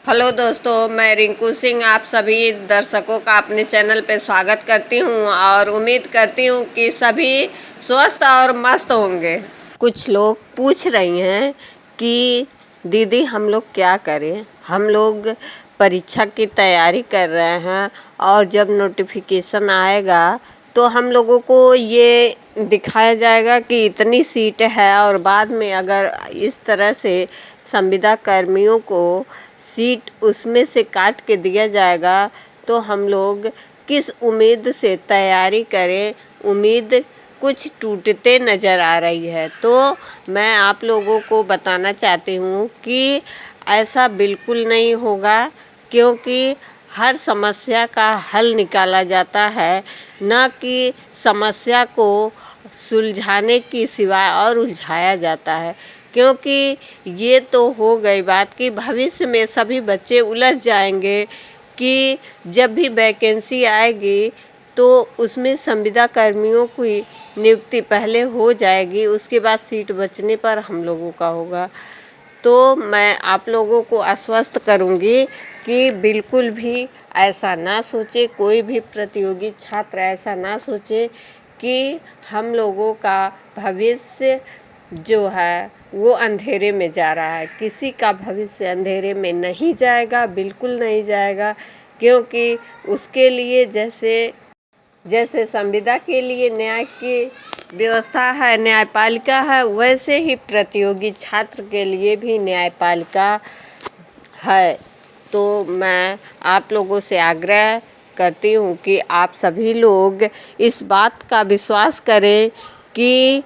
Hello दोस्तों, मैं रिंकू सिंह आप सभी दर्शकों का अपने चैनल पे स्वागत करती हूँ और उम्मीद करती हूँ कि सभी स्वस्थ और मस्त होंगे। कुछ लोग पूछ रही हैं कि दीदी हम लोग क्या करें। हम लोग परीक्षा की तैयारी कर रहे हैं और जब नोटिफिकेशन आएगा तो हम लोगों को ये दिखाया जाएगा कि इतनी सीट है और बाद में अगर इस तरह से संविदा कर्मियों को सीट उसमें से काट के दिया जाएगा तो हम लोग किस उम्मीद से तैयारी करें। उम्मीद कुछ टूटते नज़र आ रही है। तो मैं आप लोगों को बताना चाहती हूँ कि ऐसा बिल्कुल नहीं होगा, क्योंकि हर समस्या का हल निकाला जाता है, न कि समस्या को सुलझाने की सिवाय और उलझाया जाता है। क्योंकि ये तो हो गई बात कि भविष्य में सभी बच्चे उलझ जाएंगे कि जब भी वैकेंसी आएगी तो उसमें संविदा कर्मियों की नियुक्ति पहले हो जाएगी, उसके बाद सीट बचने पर हम लोगों का होगा। तो मैं आप लोगों को आश्वस्त करूंगी कि बिल्कुल भी ऐसा ना सोचे, कोई भी प्रतियोगी छात्र ऐसा ना सोचे कि हम लोगों का भविष्य जो है वो अंधेरे में जा रहा है। किसी का भविष्य अंधेरे में नहीं जाएगा, बिल्कुल नहीं जाएगा। क्योंकि उसके लिए जैसे संविदा के लिए न्याय की व्यवस्था है, न्यायपालिका है, वैसे ही प्रतियोगी छात्र के लिए भी न्यायपालिका है। तो मैं आप लोगों से आग्रह करती हूँ कि आप सभी लोग इस बात का विश्वास करें कि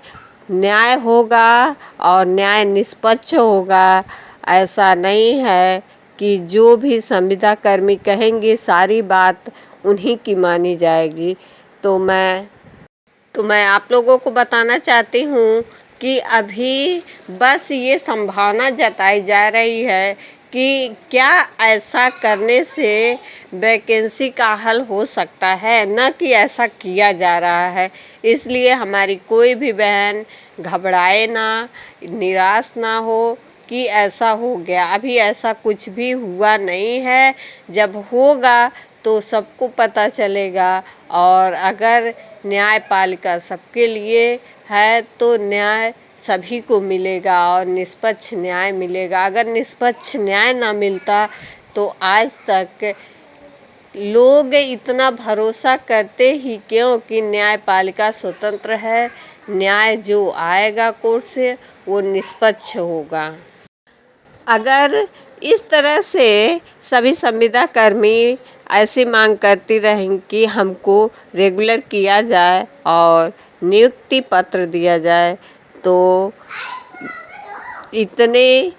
न्याय होगा और न्याय निष्पक्ष होगा। ऐसा नहीं है कि जो भी संविदा कर्मी कहेंगे सारी बात उन्हीं की मानी जाएगी। तो मैं आप लोगों को बताना चाहती हूँ कि अभी बस ये संभावना जताई जा रही है कि क्या ऐसा करने से वैकेंसी का हल हो सकता है, न कि ऐसा किया जा रहा है। इसलिए हमारी कोई भी बहन घबराए ना, निराश ना हो कि ऐसा हो गया। अभी ऐसा कुछ भी हुआ नहीं है। जब होगा तो सबको पता चलेगा। और अगर न्यायपालिका सबके लिए है तो न्याय सभी को मिलेगा और निष्पक्ष न्याय मिलेगा। अगर निष्पक्ष न्याय ना मिलता तो आज तक लोग इतना भरोसा करते ही क्यों कि न्यायपालिका स्वतंत्र है। न्याय जो आएगा कोर्ट से वो निष्पक्ष होगा। अगर इस तरह से सभी संविदा कर्मी ऐसी मांग करती रहें कि हमको रेगुलर किया जाए और नियुक्ति पत्र दिया जाए तो इतने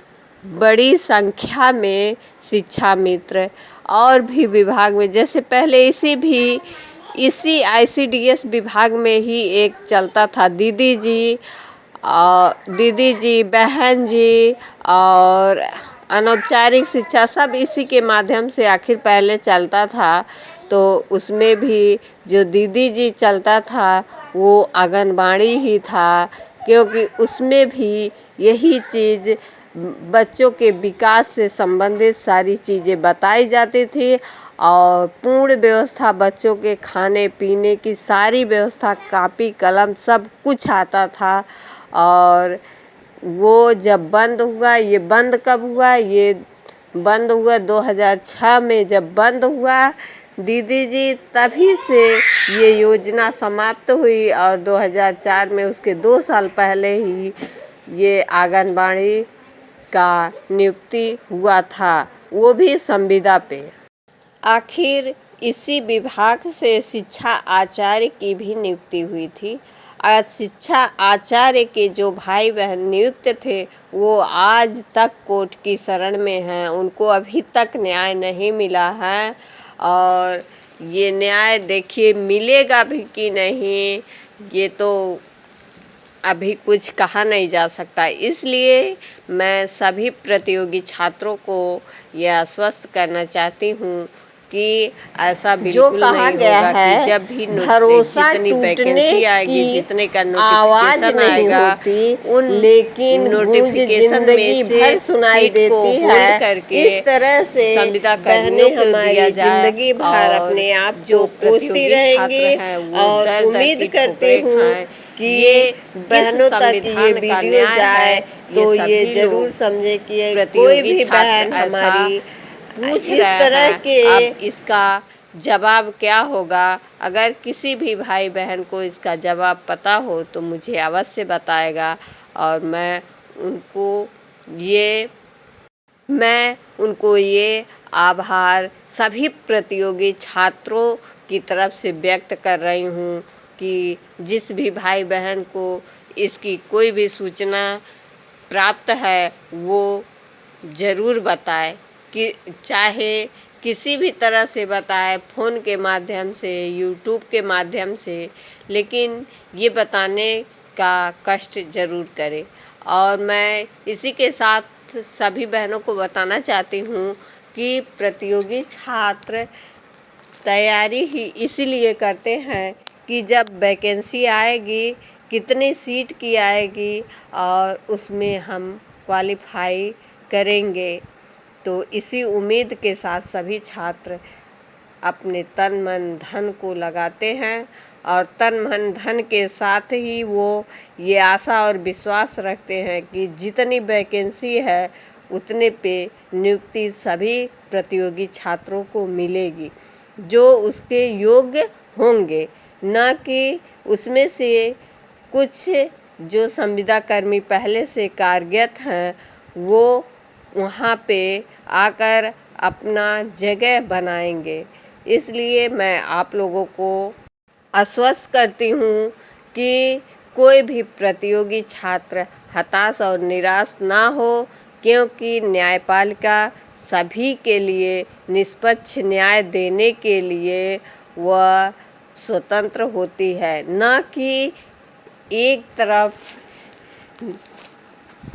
बड़ी संख्या में शिक्षा मित्र और भी विभाग में, जैसे पहले इसी ICDS विभाग में ही एक चलता था दीदी जी, बहन जी और अनौपचारिक शिक्षा, सब इसी के माध्यम से आखिर पहले चलता था। तो उसमें भी जो दीदी जी चलता था वो आंगनबाड़ी ही था, क्योंकि उसमें भी यही चीज़ बच्चों के विकास से संबंधित सारी चीज़ें बताई जाती थी और पूर्ण व्यवस्था बच्चों के खाने पीने की सारी व्यवस्था, कापी कलम सब कुछ आता था। और वो जब बंद हुआ, ये बंद कब हुआ? ये बंद हुआ 2006 में। जब बंद हुआ दीदी जी, तभी से ये योजना समाप्त हुई और 2004 में उसके 2 साल पहले ही ये आंगनबाड़ी का नियुक्ति हुआ था, वो भी संविदा पे। आखिर इसी विभाग से शिक्षा आचार्य की भी नियुक्ति हुई थी। शिक्षा आचार्य के जो भाई बहन नियुक्त थे वो आज तक कोर्ट की शरण में हैं, उनको अभी तक न्याय नहीं मिला है। और ये न्याय देखिए मिलेगा भी कि नहीं, ये तो अभी कुछ कहा नहीं जा सकता। इसलिए मैं सभी प्रतियोगी छात्रों को यह आश्वस्त करना चाहती हूँ कि ऐसा जो बिल्कुल कहा नहीं गया होगा है, कि जब भी भरोसा जितनी टूटने वैकेंसी आएगी, की जितने का आवाज नोटिफिकेशन नहीं आएगा, होती, उन लेकिन गूंज नोटिफिकेशन में जिंदगी से भर सुनाई सीट को देती होल्ड है। करके इस तरह से संविदा कर्मियों बहनें को दिया हमारी जाए जिंदगी भर और अपने आप जो को कोसती प्रतियोगी छात्र रहेंगी। हैं वो और दर दर उम्मीद की करती ठोकरें हूँ खाएं। कि ये किस बहनों तक ये संविधान का वीडियो न्याय जाए है, तो ये सभी जरूर लोग समझे कि कोई प्रतियोगी भी छात्र बहन ऐसा हमारी पूछ इस रहे तरह हैं। के अब इसका जवाब क्या होगा? अगर किसी भी भाई बहन को इसका जवाब पता हो तो मुझे अवश्य बताएगा और मैं उनको ये आभार सभी प्रतियोगी छात्रों की तरफ से व्यक्त कर रही हूँ कि जिस भी भाई बहन को इसकी कोई भी सूचना प्राप्त है वो ज़रूर बताए, कि चाहे किसी भी तरह से बताए, फ़ोन के माध्यम से, यूट्यूब के माध्यम से, लेकिन ये बताने का कष्ट ज़रूर करे। और मैं इसी के साथ सभी बहनों को बताना चाहती हूँ कि प्रतियोगी छात्र तैयारी ही इसीलिए करते हैं कि जब वैकेंसी आएगी, कितनी सीट की आएगी और उसमें हम क्वालिफाई करेंगे। तो इसी उम्मीद के साथ सभी छात्र अपने तन मन धन को लगाते हैं और तन मन धन के साथ ही वो ये आशा और विश्वास रखते हैं कि जितनी वैकेंसी है उतने पे नियुक्ति सभी प्रतियोगी छात्रों को मिलेगी जो उसके योग्य होंगे, न कि उसमें से कुछ जो संविदा कर्मी पहले से कार्यरत हैं वो वहाँ पे आकर अपना जगह बनाएंगे। इसलिए मैं आप लोगों को आश्वस्त करती हूँ कि कोई भी प्रतियोगी छात्र हताश और निराश ना हो, क्योंकि न्यायपालिका सभी के लिए निष्पक्ष न्याय देने के लिए वह स्वतंत्र होती है, न कि एक तरफ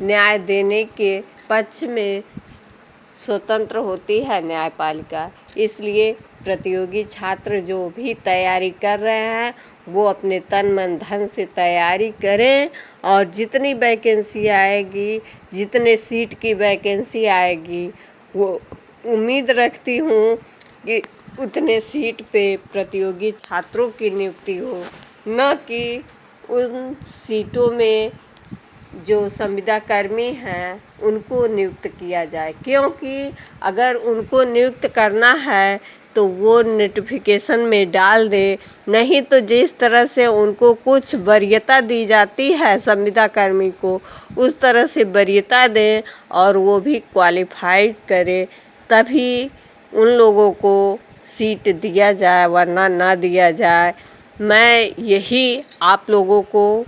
न्याय देने के पक्ष में स्वतंत्र होती है न्यायपालिका। इसलिए प्रतियोगी छात्र जो भी तैयारी कर रहे हैं वो अपने तन मन धन से तैयारी करें और जितनी वैकेंसी आएगी, जितने सीट की वैकेंसी आएगी, वो उम्मीद रखती हूँ कि उतने सीट पे प्रतियोगी छात्रों की नियुक्ति हो, न कि उन सीटों में जो संविदा कर्मी हैं उनको नियुक्त किया जाए। क्योंकि अगर उनको नियुक्त करना है तो वो नोटिफिकेशन में डाल दे, नहीं तो जिस तरह से उनको कुछ वरीयता दी जाती है संविदा कर्मी को, उस तरह से वरीयता दें और वो भी क्वालिफाइड करे, तभी उन लोगों को सीट दिया जाए, वरना ना दिया जाए। मैं यही आप लोगों को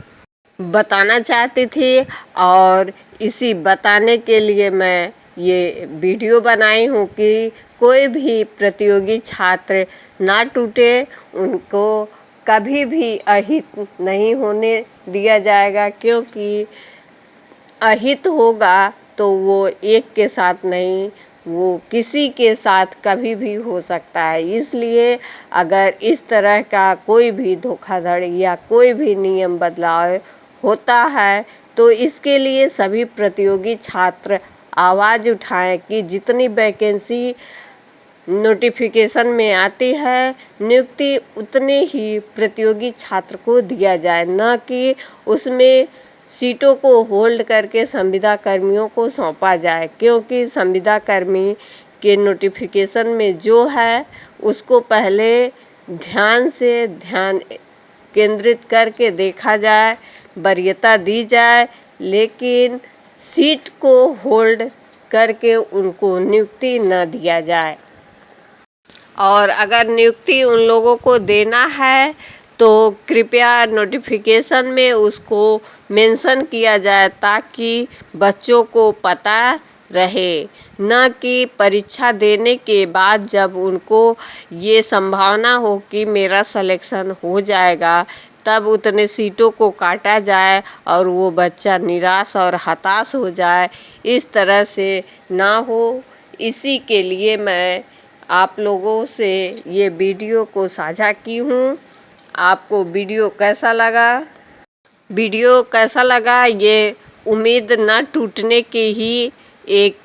बताना चाहती थी और इसी बताने के लिए मैं ये वीडियो बनाई हूँ कि कोई भी प्रतियोगी छात्र ना टूटे, उनको कभी भी अहित नहीं होने दिया जाएगा, क्योंकि अहित होगा तो वो एक के साथ नहीं, वो किसी के साथ कभी भी हो सकता है। इसलिए अगर इस तरह का कोई भी धोखाधड़ी या कोई भी नियम बदलाव होता है तो इसके लिए सभी प्रतियोगी छात्र आवाज़ उठाएं कि जितनी वैकेंसी नोटिफिकेशन में आती है नियुक्ति उतने ही प्रतियोगी छात्र को दिया जाए, न कि उसमें सीटों को होल्ड करके संविदा कर्मियों को सौंपा जाए। क्योंकि संविदा कर्मी के नोटिफिकेशन में जो है उसको पहले ध्यान केंद्रित करके देखा जाए, वरीयता दी जाए, लेकिन सीट को होल्ड करके उनको नियुक्ति न दिया जाए। और अगर नियुक्ति उन लोगों को देना है तो कृपया नोटिफिकेशन में उसको मेंशन किया जाए ताकि बच्चों को पता रहे, न कि परीक्षा देने के बाद जब उनको ये संभावना हो कि मेरा सिलेक्शन हो जाएगा तब उतने सीटों को काटा जाए और वो बच्चा निराश और हताश हो जाए। इस तरह से ना हो, इसी के लिए मैं आप लोगों से ये वीडियो को साझा की हूँ। आपको वीडियो कैसा लगा ये उम्मीद न टूटने की ही एक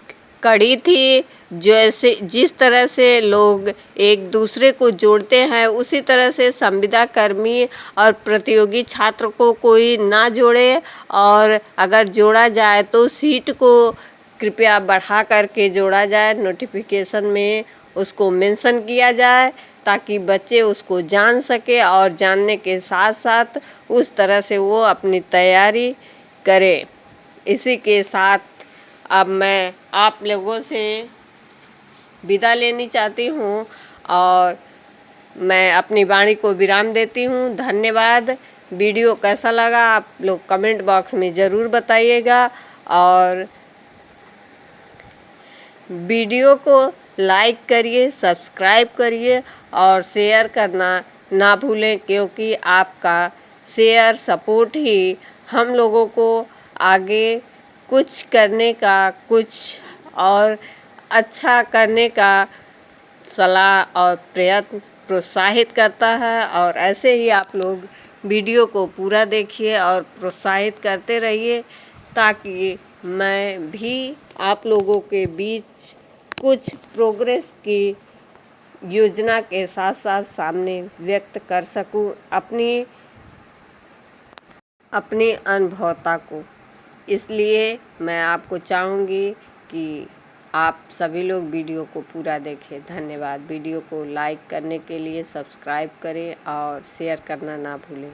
कड़ी थी। जैसे जिस तरह से लोग एक दूसरे को जोड़ते हैं, उसी तरह से संविदा कर्मी और प्रतियोगी छात्र को कोई ना जोड़े, और अगर जोड़ा जाए तो सीट को कृपया बढ़ा करके जोड़ा जाए। नोटिफिकेशन में उसको मेंशन किया जाए ताकि बच्चे उसको जान सके और जानने के साथ साथ उस तरह से वो अपनी तैयारी करे। इसी के साथ अब मैं आप लोगों से विदा लेनी चाहती हूँ और मैं अपनी वाणी को विराम देती हूँ। धन्यवाद। वीडियो कैसा लगा आप लोग कमेंट बॉक्स में ज़रूर बताइएगा, और वीडियो को लाइक करिए, सब्सक्राइब करिए और शेयर करना ना भूलें, क्योंकि आपका शेयर सपोर्ट ही हम लोगों को आगे कुछ करने का, कुछ और अच्छा करने का सलाह और प्रयत्न प्रोत्साहित करता है। और ऐसे ही आप लोग वीडियो को पूरा देखिए और प्रोत्साहित करते रहिए, ताकि मैं भी आप लोगों के बीच कुछ प्रोग्रेस की योजना के साथ साथ सामने व्यक्त कर सकूं अपनी अनुभवता को। इसलिए मैं आपको चाहूँगी कि आप सभी लोग वीडियो को पूरा देखें। धन्यवाद। वीडियो को लाइक करने के लिए सब्सक्राइब करें और शेयर करना ना भूलें।